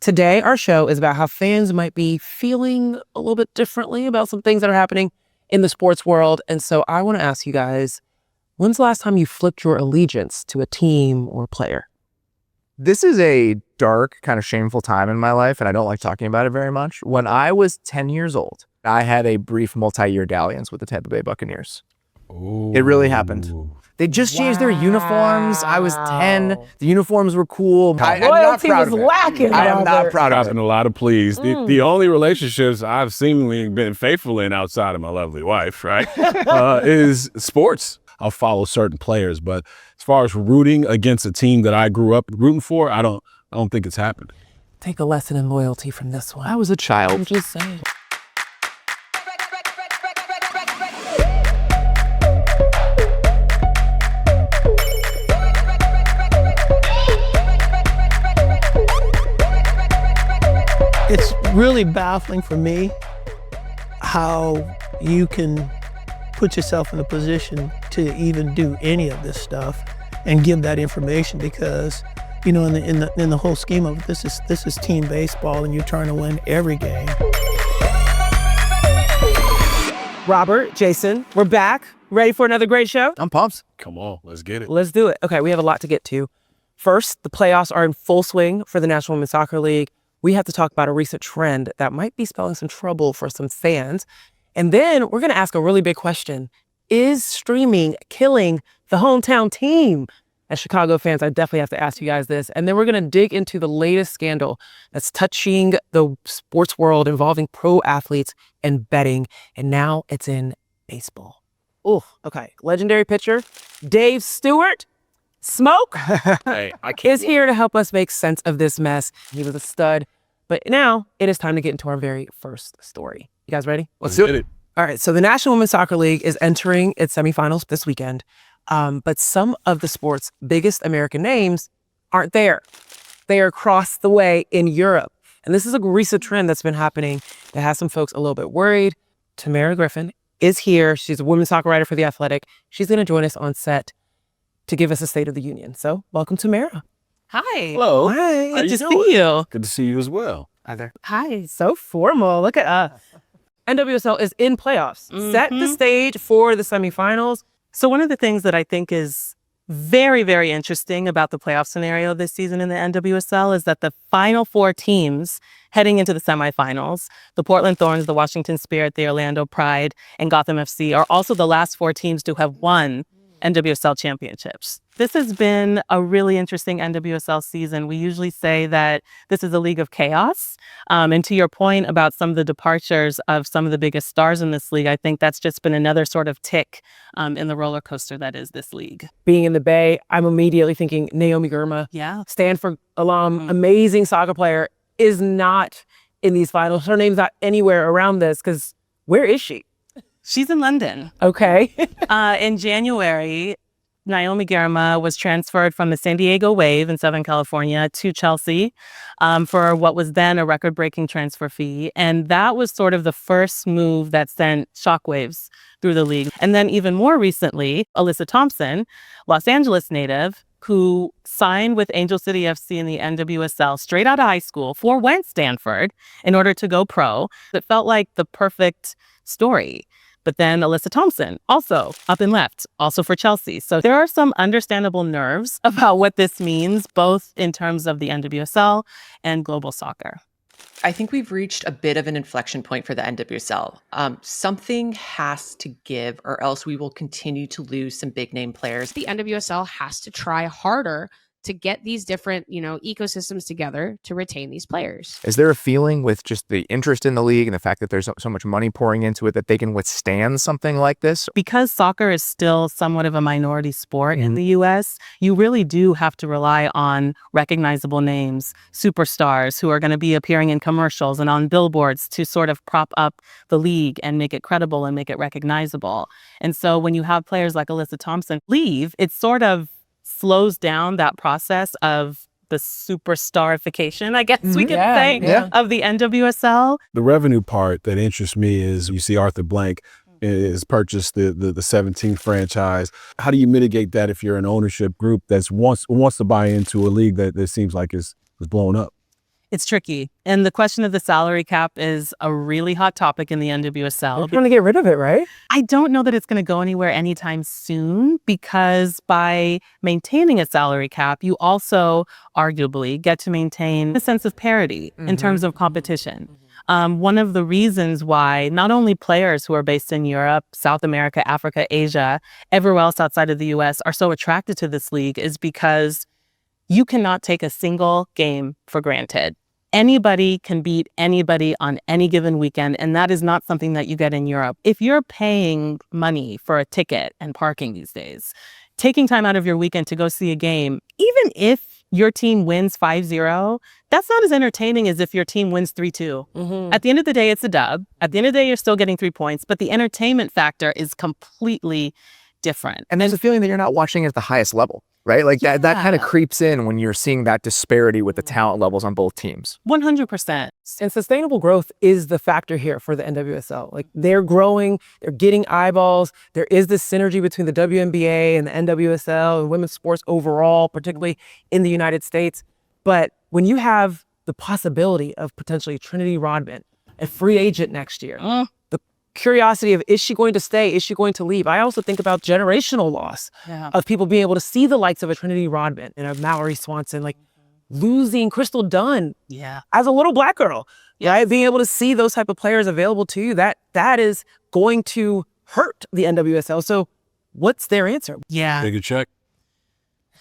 Today, our show is about how fans might be feeling a little bit differently about some things that are happening in the sports world. And so I want to ask you guys, when's the last time you flipped your allegiance to a team or player? This is a dark, kind of shameful time in my life, and I don't like talking about it very much. When I was 10 years old, I had a brief multi-year dalliance with the Tampa Bay Buccaneers. Ooh. It really happened. They just changed their uniforms. I was 10. The uniforms were cool. I'm not proud of it. Lacking, I am not proud of Dropping it. a lot of pleas. The only relationships I've seemingly been faithful in outside of my lovely wife, right, is sports. I'll follow certain players, but as far as rooting against a team that I grew up rooting for, I don't think it's happened. Take a lesson in loyalty from this one. I was a child. I'm just saying. It's really baffling for me how you can put yourself in a position to even do any of this stuff and give that information, because you know, in the whole scheme of it, this is team baseball, and you're trying to win every game. Robert, Jason, we're back. Ready for another great show? I'm pumped. Come on, let's get it. Let's do it. Okay, we have a lot to get to. First, the playoffs are in full swing for the National Women's Soccer League. We have to talk about a recent trend that might be spelling some trouble for some fans. And then we're going to ask a really big question. Is streaming killing the hometown team? As Chicago fans, I definitely have to ask you guys this. And then we're going to dig into the latest scandal that's touching the sports world involving pro athletes and betting. And now it's in baseball. Oh, okay. Legendary pitcher Dave Steart, Smoke, Hey, is here to help us make sense of this mess. He was a stud. But now it is time to get into our very first story. You guys ready? let's get it. All right, so the National Women's Soccer League is entering its semifinals this weekend, but some of the sport's biggest American names aren't there. They are across the way in Europe. And this is a recent trend that's been happening that has some folks a little bit worried. Tamara Griffin is here. She's a women's soccer writer for The Athletic. She's going to join us on set to give us a State of the Union. So welcome, Tamara. Hi. Hello. Hi, Good to see you. Good to see you as well. Hi there. Hi. So formal. Look at us. NWSL is in playoffs. Set the stage for the semifinals. So one of the things that I think is very, very interesting about the playoff scenario this season in the NWSL is that the final four teams heading into the semifinals, the Portland Thorns, the Washington Spirit, the Orlando Pride, and Gotham FC, are also the last four teams to have won NWSL championships. This has been a really interesting NWSL season. We usually say that this is a league of chaos. And to your point about some of the departures of some of the biggest stars in this league, I think that's just been another sort of tick in the roller coaster that is this league. Being in the Bay, I'm immediately thinking Naomi Girma, Yeah. Stanford alum, amazing soccer player, is not in these finals. Her name's not anywhere around this, because where is she? She's in London. Okay. In January, Naomi Girma was transferred from the San Diego Wave in Southern California to Chelsea for what was then a record-breaking transfer fee. And that was sort of the first move that sent shockwaves through the league. And then even more recently, Alyssa Thompson, Los Angeles native, who signed with Angel City FC in the NWSL straight out of high school, forewent Stanford in order to go pro. It felt like the perfect story. But then Alyssa Thompson, also up and left, also for Chelsea. So there are some understandable nerves about what this means, both in terms of the NWSL and global soccer. I think we've reached a bit of an inflection point for the NWSL. Something has to give, or else we will continue to lose some big name players. The NWSL has to try harder to get these different, ecosystems together to retain these players. Is there a feeling with just the interest in the league and the fact that there's so much money pouring into it that they can withstand something like this? Because soccer is still somewhat of a minority sport in the U.S., you really do have to rely on recognizable names, superstars who are going to be appearing in commercials and on billboards to sort of prop up the league and make it credible and make it recognizable. And so when you have players like Alyssa Thompson leave, it sort of slows down that process of the superstarification, I guess we could say, of the NWSL. The revenue part that interests me is you see Arthur Blank has purchased the 17th franchise. How do you mitigate that if you're an ownership group that wants to buy into a league that seems like is blown up? It's tricky. And the question of the salary cap is a really hot topic in the They're NWSL. trying to get rid of it, right? I don't know that it's going to go anywhere anytime soon, because by maintaining a salary cap, you also arguably get to maintain a sense of parity in terms of competition. One of the reasons why not only players who are based in Europe, South America, Africa, Asia, everywhere else outside of the US are so attracted to this league is because you cannot take a single game for granted. Anybody can beat anybody on any given weekend, and that is not something that you get in Europe. If you're paying money for a ticket and parking these days, taking time out of your weekend to go see a game, even if your team wins 5-0, that's not as entertaining as if your team wins 3-2. At the end of the day, it's a dub. At the end of the day, you're still getting 3 points, but the entertainment factor is completely different. And there's a feeling that you're not watching at the highest level, right? Like that kind of creeps in when you're seeing that disparity with the talent levels on both teams. 100%. And sustainable growth is the factor here for the NWSL. Like, they're growing, they're getting eyeballs. There is this synergy between the WNBA and the NWSL and women's sports overall, particularly in the United States. But when you have the possibility of potentially Trinity Rodman, a free agent next year, the curiosity of, is she going to stay? Is she going to leave? I also think about generational loss of people being able to see the likes of a Trinity Rodman and a Mallory Swanson, like losing Crystal Dunn as a little Black girl, right? Being able to see those type of players available to you, that is going to hurt the NWSL. So what's their answer? Take a check.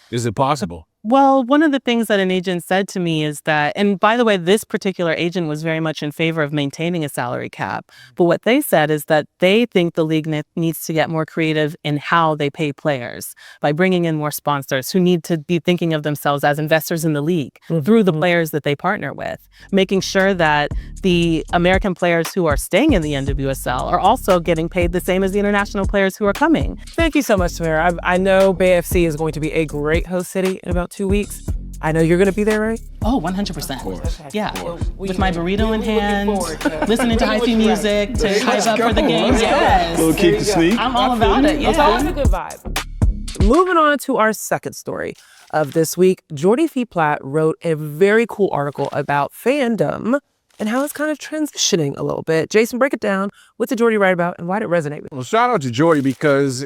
Is it possible? Well, one of the things that an agent said to me is that, and by the way, this particular agent was very much in favor of maintaining a salary cap. But what they said is that they think the league needs to get more creative in how they pay players by bringing in more sponsors who need to be thinking of themselves as investors in the league through the players that they partner with, making sure that the American players who are staying in the NWSL are also getting paid the same as the international players who are coming. Thank you so much, Tamara. I know Bay FC is going to be a great host city in about 2 weeks. I know you're going to be there, right? Oh, 100%. Yeah. With my burrito in hand, listening to hyphy music to hype up for the games. Yes. Little keep the sneak. I'm all about it. It's always a good vibe. Moving on to our second story of this week, Jordy Feeplatt wrote a very cool article about fandom and how it's kind of transitioning a little bit. Jason, break it down. What did Jordy write about and why did it resonate with you? Well, shout out to Jordy because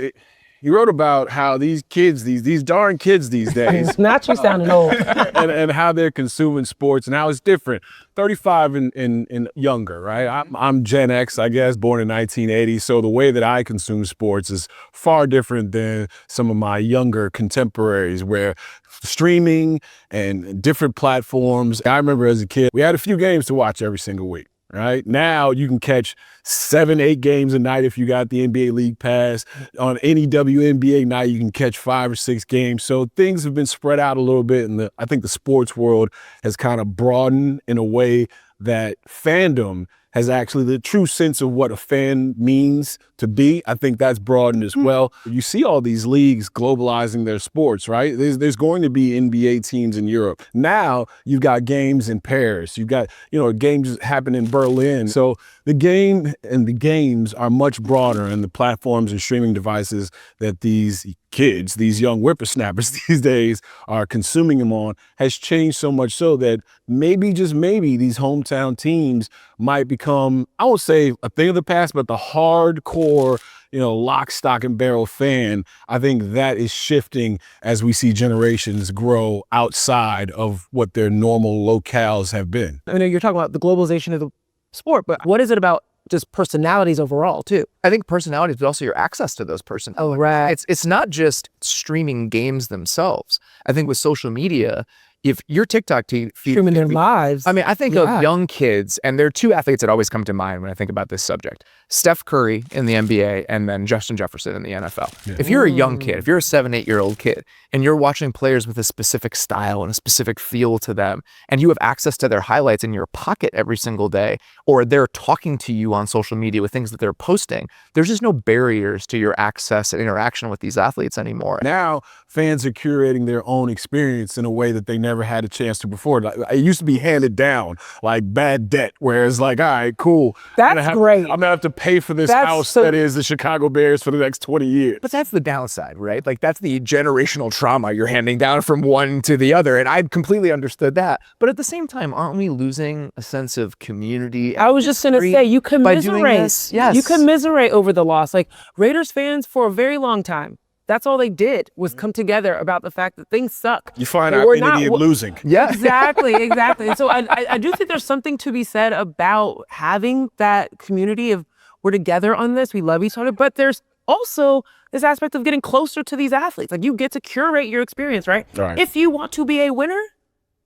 he wrote about how these kids, these darn kids these days, Not you sounding old. and how they're consuming sports and how it's different. 35 and younger, right? I'm Gen X, I guess, born in 1980. So the way that I consume sports is far different than some of my younger contemporaries, where streaming and different platforms. I remember as a kid, we had a few games to watch every single week. Right now, you can catch 7-8 games a night if you got the NBA League Pass. On any WNBA night, you can catch 5 or 6 games. So things have been spread out a little bit, and I think the sports world has kind of broadened in a way that fandom has actually the true sense of what a fan means to be. I think that's broadened as well. You see all these leagues globalizing their sports, right? There's going to be NBA teams in Europe. Now you've got games in Paris. You've got, games happen in Berlin. So the game and the games are much broader, and the platforms and streaming devices that these kids, these young whippersnappers these days are consuming them on has changed so much so that maybe, just maybe, these hometown teams might become, I won't say a thing of the past, but the hardcore, lock, stock, and barrel fan. I think that is shifting as we see generations grow outside of what their normal locales have been. I know you're talking about the globalization of the sport, but what is it about just personalities overall, too? I think personalities, but also your access to those personalities. Oh, right. It's not just streaming games themselves. I think with social media, if your TikTok feed... Streaming their lives. I mean, I think of young kids, and there are two athletes that always come to mind when I think about this subject. Steph Curry in the NBA, and then Justin Jefferson in the NFL. Yeah. If you're a young kid, if you're a 7-8-year-old kid, and you're watching players with a specific style and a specific feel to them, and you have access to their highlights in your pocket every single day, or they're talking to you on social media with things that they're posting, there's just no barriers to your access and interaction with these athletes anymore. Now, fans are curating their own experience in a way that they never never had a chance to before. Like, it used to be handed down like bad debt, where it's like, all right, cool. That's great. I'm gonna have to pay for this house that is the Chicago Bears for the next 20 years. But that's the downside, right? Like that's the generational trauma you're handing down from one to the other. And I completely understood that. But at the same time, aren't we losing a sense of community? I was just going to say, you commiserate. Yes. You commiserate over the loss. Like Raiders fans for a very long time, that's all they did was come together about the fact that things suck. You find identity in losing. Yeah. Exactly. And so I do think there's something to be said about having that community of we're together on this, we love each other, but there's also this aspect of getting closer to these athletes. Like you get to curate your experience, right? If you want to be a winner,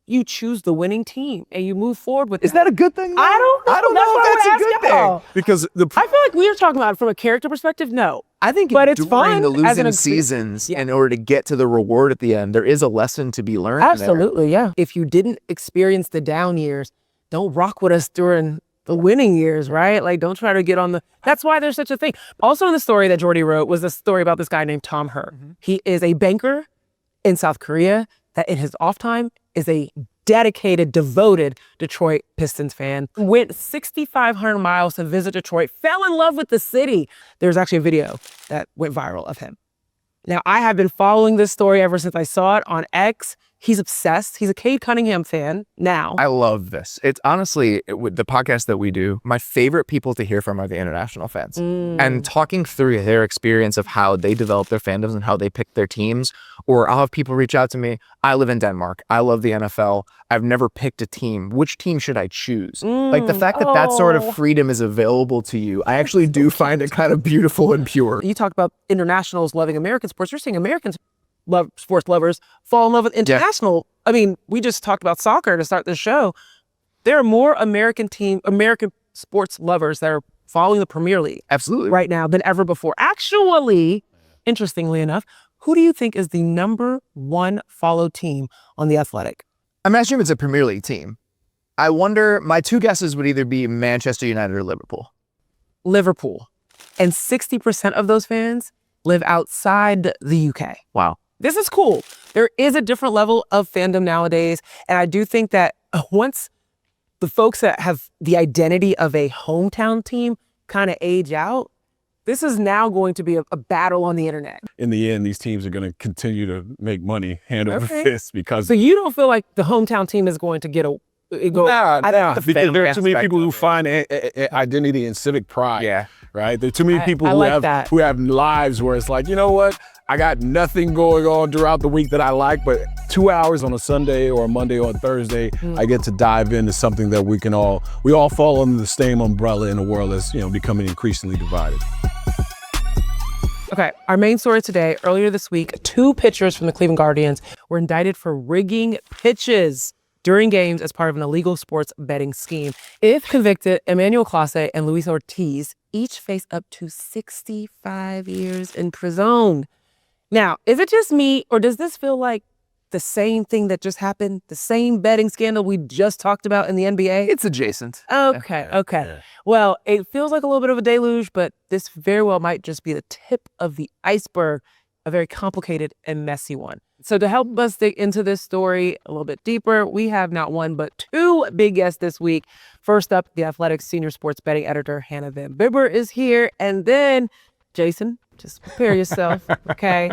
you choose the winning team and you move forward with it. Is that a good thing? I don't know if that's a good thing. Because I feel like we were talking about it from a character perspective. No. I think but it's during fun the as losing an seasons, in order to get to the reward at the end, there is a lesson to be learned. Absolutely, yeah. If you didn't experience the down years, don't rock with us during the winning years, right? Like, don't try to get on the... That's why there's such a thing. Also in the story that Jordy wrote was a story about this guy named Tom Hurt. He is a banker in South Korea that in his off time is a dedicated, devoted Detroit Pistons fan. Went 6,500 miles to visit Detroit, fell in love with the city. There's actually a video that went viral of him. Now, I have been following this story ever since I saw it on X. He's obsessed. He's a Cade Cunningham fan now. I love this. It's honestly, with the podcast that we do, my favorite people to hear from are the international fans. And talking through their experience of how they develop their fandoms and how they pick their teams. Or I'll have people reach out to me. I live in Denmark. I love the NFL. I've never picked a team. Which team should I choose? Like the fact that that sort of freedom is available to you, I actually do find it kind of beautiful and pure. You talk about internationals loving American sports. You're seeing Americans sports lovers fall in love with international. Yeah. I mean, we just talked about soccer to start this show. There are more American sports lovers that are following the Premier League right now than ever before. Actually, interestingly enough, who do you think is the #1 followed team on The Athletic? I'm assuming it's a Premier League team. I wonder, my two guesses would either be Manchester United or Liverpool. Liverpool. And 60% of those fans live outside the UK. Wow. This is cool. There is a different level of fandom nowadays. And I do think that once the folks that have the identity of a hometown team kind of age out, this is now going to be a battle on the internet. In the end, these teams are going to continue to make money hand over fist because... So you don't feel like the hometown team is going to get a... Nah, because there are too many people who find identity in civic pride. Yeah. Right? There are too many people who have lives where it's like, you know what? I got nothing going on throughout the week that I like, but 2 hours on a Sunday or a Monday or a Thursday, I get to dive into something that we all fall under the same umbrella in a world that's, becoming increasingly divided. Okay, our main story today, earlier this week, 2 pitchers from the Cleveland Guardians were indicted for rigging pitches during games as part of an illegal sports betting scheme. If convicted, Emmanuel Clase and Luis Ortiz each face up to 65 years in prison. Now, is it just me, or does this feel like the same thing that just happened, the same betting scandal we just talked about in the NBA? It's adjacent. Okay. Yeah. Well, it feels like a little bit of a deluge, but this very well might just be the tip of the iceberg, a very complicated and messy one. So to help us dig into this story a little bit deeper, we have not one, but 2 big guests this week. First up, The Athletic's senior sports betting editor, Hannah Van Bibber, is here. And then, Jason, just prepare yourself, okay?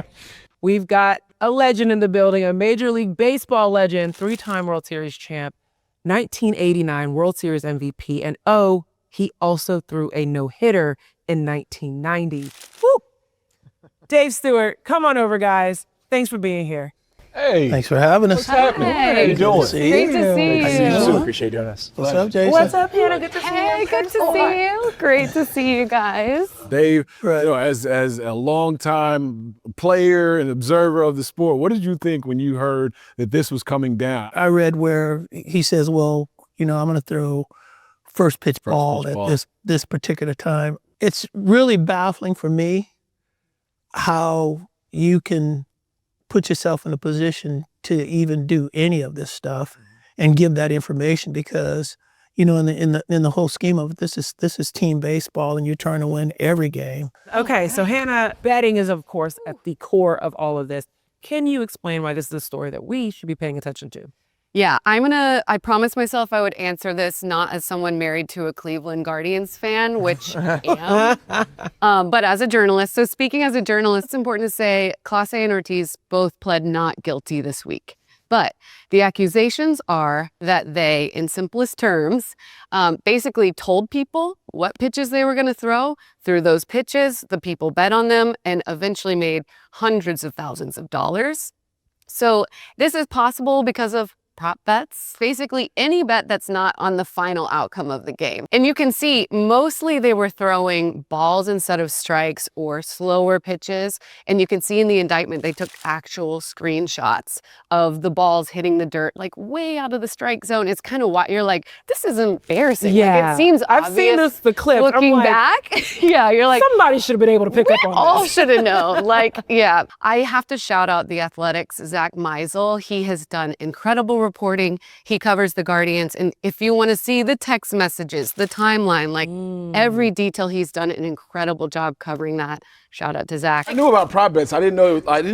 We've got a legend in the building, a Major League Baseball legend, 3-time World Series champ, 1989 World Series MVP, and he also threw a no-hitter in 1990. Woo! Dave Steart, come on over, guys. Thanks for being here. Hey. Thanks for having us. What's happening? Hey. How you doing? Great to see you. Appreciate doing this. What's up, Jason? What's up, Hannah? Good to see you. Hey, good to see you. Great to see you guys. Dave, as a longtime player and observer of the sport, what did you think when you heard that this was coming down? I read where he says, well, I'm going to throw first pitch ball at this particular time. It's really baffling for me how you can put yourself in a position to even do any of this stuff and give that information because, in the whole scheme of it, this is team baseball and you're trying to win every game. Okay, so Hannah, betting is, of course, at the core of all of this. Can you explain why this is a story that we should be paying attention to? Yeah, I promised myself I would answer this not as someone married to a Cleveland Guardians fan, which I am, but as a journalist. So speaking as a journalist, it's important to say Clase and Ortiz both pled not guilty this week. But the accusations are that they, in simplest terms, basically told people what pitches they were going to throw. Through those pitches, the people bet on them and eventually made hundreds of thousands of dollars. So this is possible because of prop bets, basically any bet that's not on the final outcome of the game. And you can see mostly they were throwing balls instead of strikes or slower pitches. And you can see in the indictment, they took actual screenshots of the balls hitting the dirt, like way out of the strike zone. It's kind of what you're like, this is embarrassing. Yeah. Like, it seems I've obvious. seen the clip. Looking I'm like, back, yeah, you're like, somebody should have been able to pick up on all this. should have known. Like, yeah. I have to shout out the Athletics' Zach Meisel. He has done incredible reporting. He covers the Guardians. And if you want to see the text messages, the timeline, like every detail, he's done an incredible job covering that. Shout out to Zach. I knew about prop bets. I didn't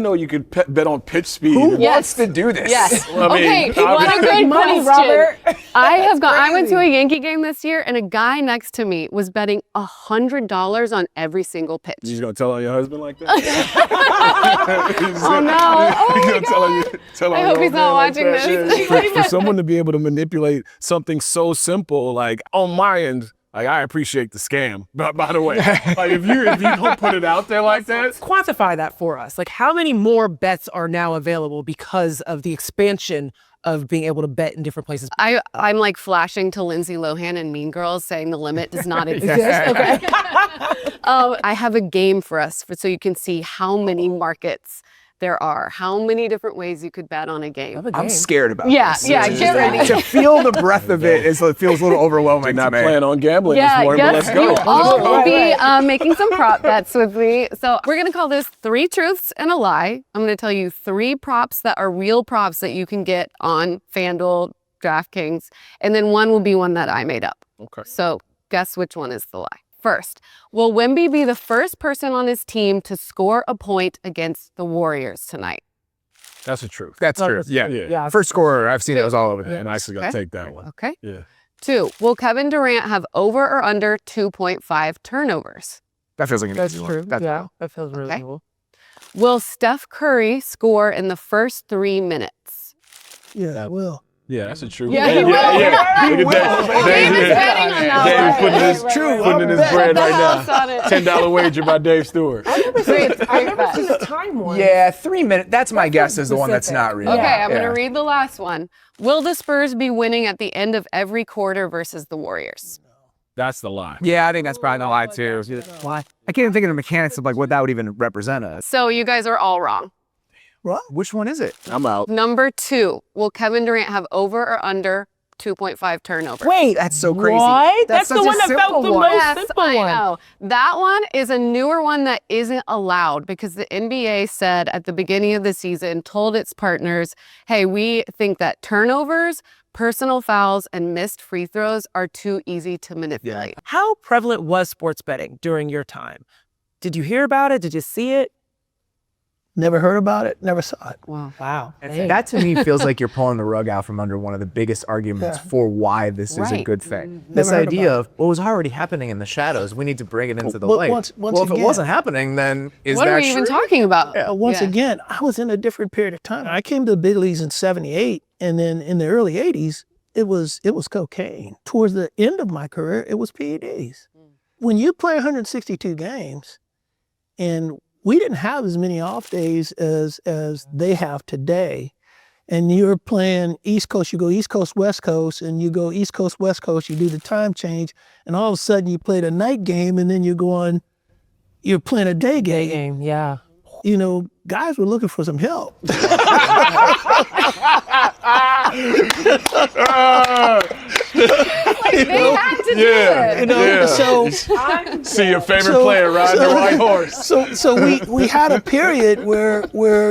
know you could bet on pitch speed. Who wants to do this? Yes. Well, I mean, Okay, what a good money, question. Robert. I went to a Yankee game this year and a guy next to me was betting $100 on every single pitch. You just gonna tell on your husband like that? Oh no. Oh my God. Tell I hope he's not watching this. For someone to be able to manipulate something so simple, like on my end, like I appreciate the scam. By the way, like if you don't put it out there like that, Quantify that for us. Like, how many more bets are now available because of the expansion of being able to bet in different places? I'm like flashing to Lindsay Lohan and Mean Girls saying the limit does not exist. Okay. I have a game for us so you can see how many markets there are, how many different ways you could bet on a game. I'm scared about this. Yeah, get ready. To feel the breath of it feels a little overwhelming not to me. plan on gambling this morning, but let's go. You all will be making some prop bets with me. So we're gonna call this 3 truths and a lie. I'm gonna tell you 3 props that are real props that you can get on FanDuel, DraftKings, and then one will be one that I made up. Okay. So guess which one is the lie. First, will Wemby be the first person on his team to score a point against the Warriors tonight? That's the truth. That's true. Yeah. Yeah. First scorer, I've seen it was all over And there. I actually got to take that one. Okay. Yeah. 2, will Kevin Durant have over or under 2.5 turnovers? That feels like an That's easy true. one. That's Yeah, that feels reasonable. Will Steph Curry score in the first 3 minutes? Yeah, I will. Yeah, that's the truth. Yeah, he will. Yeah. Look at Dave is betting on that one. Dave is putting his bread right now. $10 wager by Dave Steart. I've never seen a time one. Yeah, 3 minutes. That's my guess is the one that's not real. Okay, I'm Yeah. going to read the last one. Will the Spurs be winning at the end of every quarter versus the Warriors? That's the lie. Yeah, I think that's probably the lie too. Why? I can't even think of the mechanics of like what that would even represent us. So you guys are all wrong. Which one is it? I'm out. Number 2, will Kevin Durant have over or under 2.5 turnovers? Wait, That's so crazy. what? That's such the a one that felt simple the one. most Yes, simple I one. know. That one is a newer one that isn't allowed because the NBA said at the beginning of the season, told its partners, hey, we think that turnovers, personal fouls, and missed free throws are too easy to manipulate. How prevalent was sports betting during your time? Did you hear about it? Did you see it? Never heard about it, never saw it. Wow. That to me feels like you're pulling the rug out from under one of the biggest arguments for why this is a Right. good thing. Never This heard idea about of what was already happening in the shadows, we need to bring it into the Well, light. once Well, if it again- wasn't happening, then is What that are we even true? talking about? Once Yeah. again, I was in a different period of time. I came to the big leagues in '78, and then in the early '80s, it was cocaine. Towards the end of my career, it was PEDs. When you play 162 games, and we didn't have as many off days as they have today, and you're playing East Coast, you go East Coast, West Coast, and you go East Coast, West Coast, you do the time change, and all of a sudden you played a night game, and then you're playing a day game. Game, yeah. You know, guys were looking for some help. They had to do it. You know, so See your favorite player riding the white horse. so we had a period where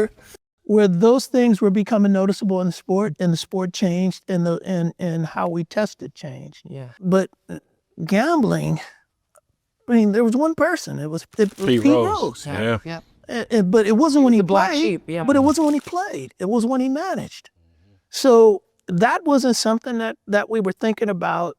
those things were becoming noticeable in the sport, and the sport changed, and how we tested changed. Yeah. But gambling, I mean, there was one person. It was Pete Rose. Yeah. Yep. But it wasn't when he black played. sheep, yeah. But it wasn't when he played. It was when he managed. So that wasn't something that we were thinking about.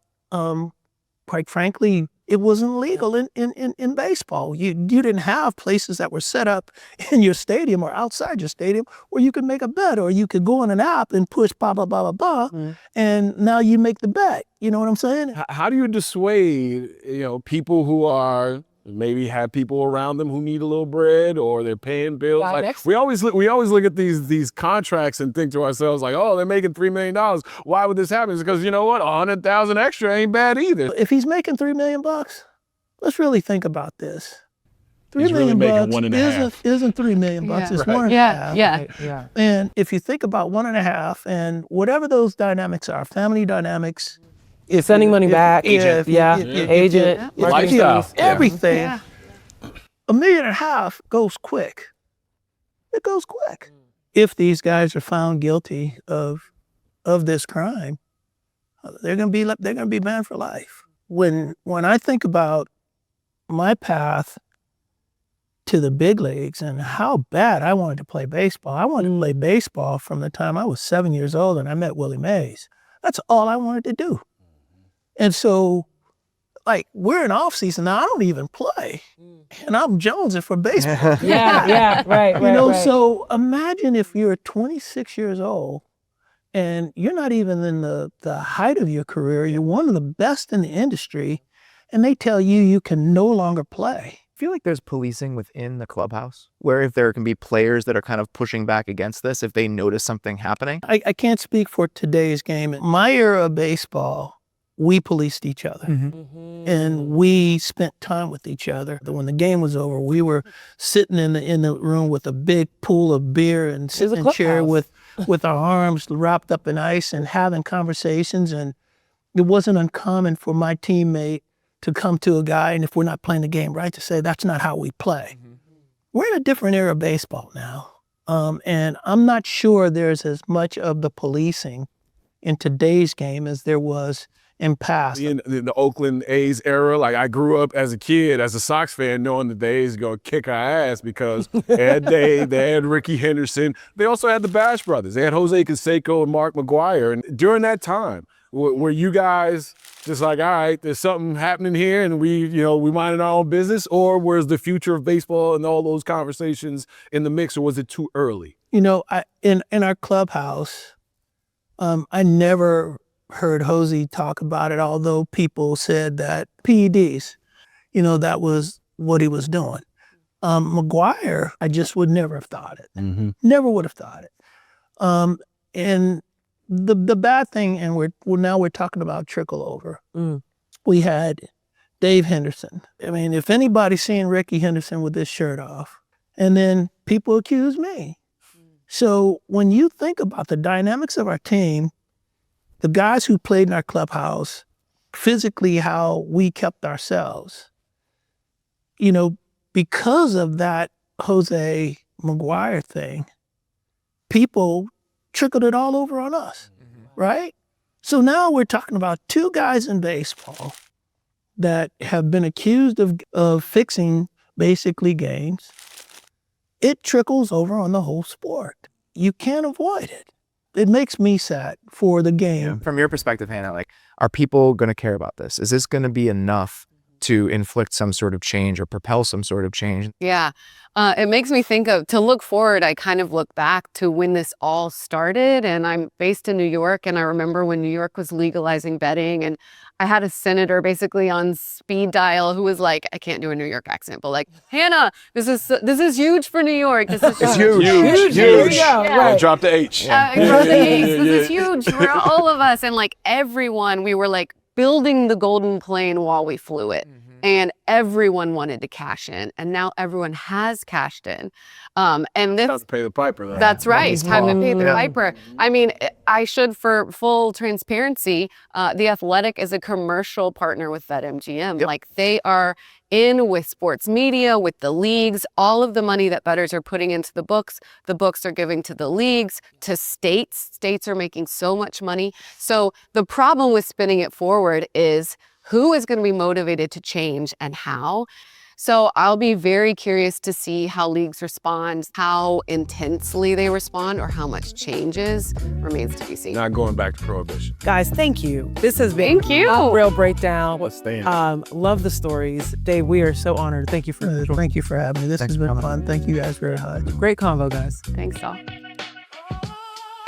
Quite frankly, it wasn't legal in baseball. You didn't have places that were set up in your stadium or outside your stadium where you could make a bet, or you could go on an app and push blah, blah, blah, blah, blah, and now you make the bet. You know what I'm saying? How do you dissuade, people who are maybe have people around them who need a little bread, or they're paying bills? Like, we always look at these contracts and think to ourselves like, oh, they're making $3 million. Why would this happen? It's because, you know what, 100,000 extra ain't bad either. If he's making $3 million, let's really think about this. He's really making isn't $3 million. Yeah. It's Right. 1.5. Yeah. And if you think about 1.5 and whatever those dynamics are, family dynamics, Sending money back, agent. agent, Lifestyle. everything, Yeah. $1.5 million goes quick. It goes quick. If these guys are found guilty of this crime, they're gonna be banned for life. When I think about my path to the big leagues and how bad I wanted to play baseball, I wanted to play baseball from the time I was 7 years old and I met Willie Mays. That's all I wanted to do. And so, like, we're in off season now. I don't even play, and I'm jonesing for baseball. right. So imagine if you're 26 years old, and you're not even in the height of your career. You're one of the best in the industry, and they tell you you can no longer play. I feel like there's policing within the clubhouse, where if there can be players that are kind of pushing back against this, if they notice something happening. I can't speak for today's game. In my era of baseball, we policed each other, and we spent time with each other. When the game was over, we were sitting in the room with a big pool of beer and sitting in a chair with our arms wrapped up in ice and having conversations. And it wasn't uncommon for my teammate to come to a guy, and if we're not playing the game right, to say, that's not how we play. We're in a different era of baseball now. And I'm not sure there's as much of the policing in today's game as there was in past. In the Oakland A's era, like, I grew up as a kid, as a Sox fan, knowing that the A's going to kick our ass because they had Dave, they had Ricky Henderson. They also had the Bash brothers. They had Jose Canseco and Mark McGuire. And during that time, were you guys just like, all right, there's something happening here and we minded our own business? Or was the future of baseball and all those conversations in the mix, or was it too early? In our clubhouse, I never heard Jose talk about it, although people said that PEDs, that was what he was doing. McGuire, I just would never have thought it. Never would have thought it. And the bad thing, and now we're talking about trickle over. We had Dave Henderson. I mean, if anybody's seen Ricky Henderson with his shirt off, and then people accuse me. So when you think about the dynamics of our team, the guys who played in our clubhouse, physically how we kept ourselves, because of that Jose McGuire thing, people trickled it all over on us, right? So now we're talking about two guys in baseball that have been accused of fixing basically games. It trickles over on the whole sport. You can't avoid it. It makes me sad for the game. From your perspective, Hannah, like, are people going to care about this? Is this going to be enough to inflict some sort of change or propel some sort of change? Yeah. It makes me think to look forward, I kind of look back to when this all started, and I'm based in New York, and I remember when New York was legalizing betting, and I had a senator basically on speed dial who was like, I can't do a New York accent, but like, Hannah, this is huge for New York. This is It's huge. Yeah. Drop the H. Drop the H. This is huge for all of us. And like everyone, we were like building the golden plane while we flew it. And everyone wanted to cash in, and now everyone has cashed in. And this, Time to pay the piper, though. that's right. Time to pay the piper. I mean, I should, for full transparency, The Athletic is a commercial partner with BetMGM. Like, they are in with sports media, with the leagues. All of the money that bettors are putting into the books are giving to the leagues, to states. States are making so much money. So the problem with spinning it forward is, who is going to be motivated to change and how? So I'll be very curious to see how leagues respond, how intensely they respond, or how much changes remains to be seen. Not going back to prohibition. Guys, thank you. This has been a real breakdown. Love the stories. Dave, we are so honored. Thank you for Thank you for having me. This has been fun. Thank you guys very much. Great convo, guys. Thanks, all.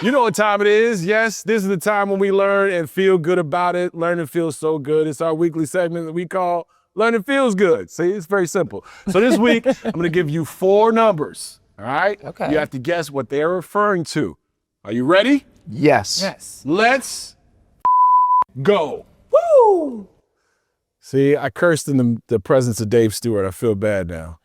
You know what time it is. Yes, this is the time when we learn and feel good about it. Learning feels so good. It's our weekly segment that we call Learning Feels Good. See, it's very simple. So this week, I'm going to give you 4 numbers, all right? Okay. You have to guess what they're referring to. Are you ready? Yes. Yes. Let's go. Woo! See, I cursed in the presence of Dave Steart. I feel bad now.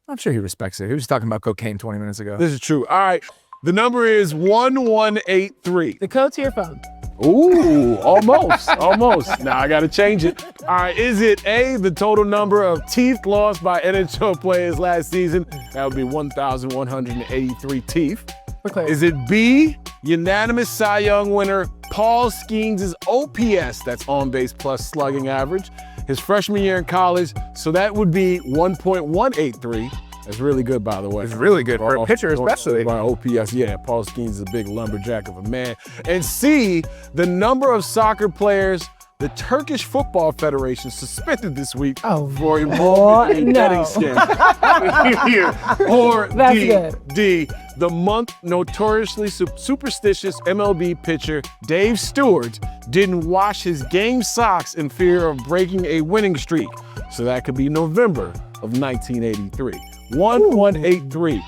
I'm sure he respects it. He was talking about cocaine 20 minutes ago. This is true. All right. The number is 1183. The code to your phone. Ooh, almost, almost. Now I got to change it. All right, is it A, the total number of teeth lost by NHL players last season? That would be 1,183 teeth. We're clear. Is it B, unanimous Cy Young winner Paul Skeens' OPS, that's on base plus slugging average, his freshman year in college? So that would be 1.183. That's really good, by the way. It's really good for a pitcher, especially. By OPS, yeah. Paul Skeens is a big lumberjack of a man. And C, the number of soccer players the Turkish Football Federation suspended this week for involvement in betting scandals. Or D, the month notoriously superstitious MLB pitcher Dave Steart didn't wash his game socks in fear of breaking a winning streak. So that could be November of 1983. 1183.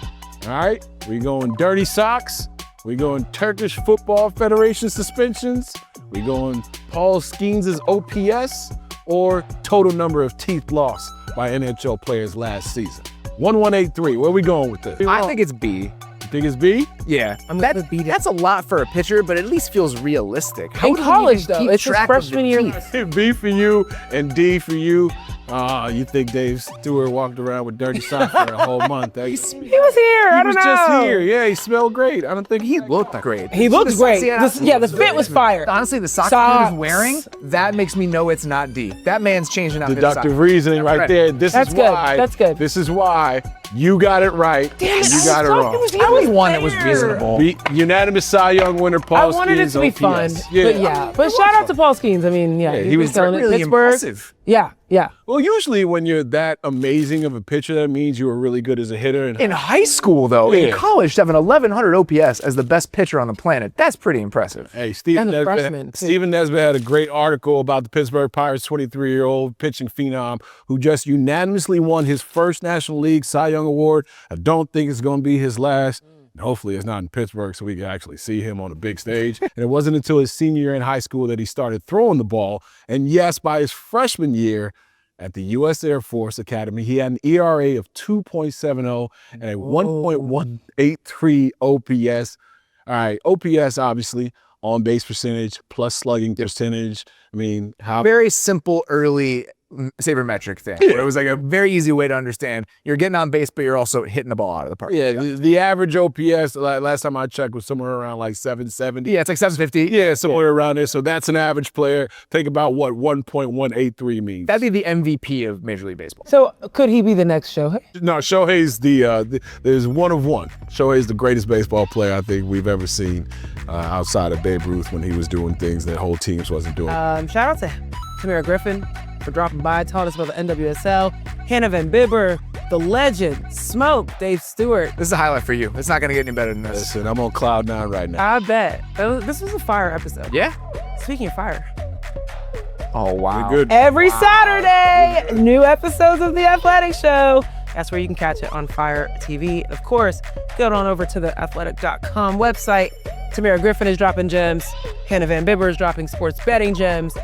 All right, we going dirty socks. We going Turkish Football Federation suspensions. We going Paul Skeens' OPS, or total number of teeth lost by NHL players last season. 1183. Where we going with this? I think it's B. You think it's B? Yeah. That's a lot for a pitcher, but at least feels realistic. In college, though, it's his freshman year. B for you and D for you. You think Dave Steart walked around with dirty socks for a whole month? He was here. I don't know. He was just here. Yeah, he smelled great. I don't think he looked great. He looked great. The fit was fire. Honestly, the socks he was wearing, that makes me know it's not D. That man's changing out deductive reasoning right there. This is why. That's good. This is why you got it right. Damn it, you got it wrong. I was one that was reasonable. Unanimous Cy Young winner Paul Skeens. I wanted it to be fun. Yeah. But shout out to Paul Skeens. I mean, he was really impressive. Yeah. Well, usually when you're that amazing of a pitcher, that means you were really good as a hitter. In high school, though, in college, to have an 1100 OPS as the best pitcher on the planet, that's pretty impressive. Hey, Stephen Nesbitt had a great article about the Pittsburgh Pirates' 23-year-old pitching phenom who just unanimously won his first National League Cy Young Award. I don't think it's going to be his last. And hopefully it's not in Pittsburgh so we can actually see him on a big stage. And it wasn't until his senior year in high school that he started throwing the ball. And yes, by his freshman year at the U.S. Air Force Academy, he had an ERA of 2.70 and a 1.183 OPS. All right, OPS, obviously, on base percentage plus slugging percentage. I mean, how very simple early sabermetric thing. Where it was like a very easy way to understand. You're getting on base, but you're also hitting the ball out of the park. Yeah, the average OPS, last time I checked, was somewhere around like 770. Yeah, it's like 750. Yeah, somewhere around there. So that's an average player. Think about what 1.183 means. That'd be the MVP of Major League Baseball. So could he be the next Shohei? No, Shohei's there's one of one. Shohei's the greatest baseball player I think we've ever seen outside of Babe Ruth when he was doing things that whole teams wasn't doing. Shout out to Tamara Griffin for dropping by, taught us about the NWSL. Hannah Van Bibber, the legend, Smoke, Dave Steart. This is a highlight for you. It's not going to get any better than this. Listen, I'm on cloud 9 right now. I bet. This was a fire episode. Yeah? Speaking of fire. Oh, wow. Good. Every Saturday, new episodes of The Athletic Show. That's where you can catch it on Fire TV. Of course, go on over to the athletic.com website. Tamara Griffin is dropping gems. Hannah Van Bibber is dropping sports betting gems.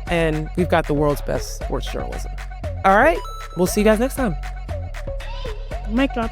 And we've got the world's best sports journalism. All right, we'll see you guys next time. Mic drop.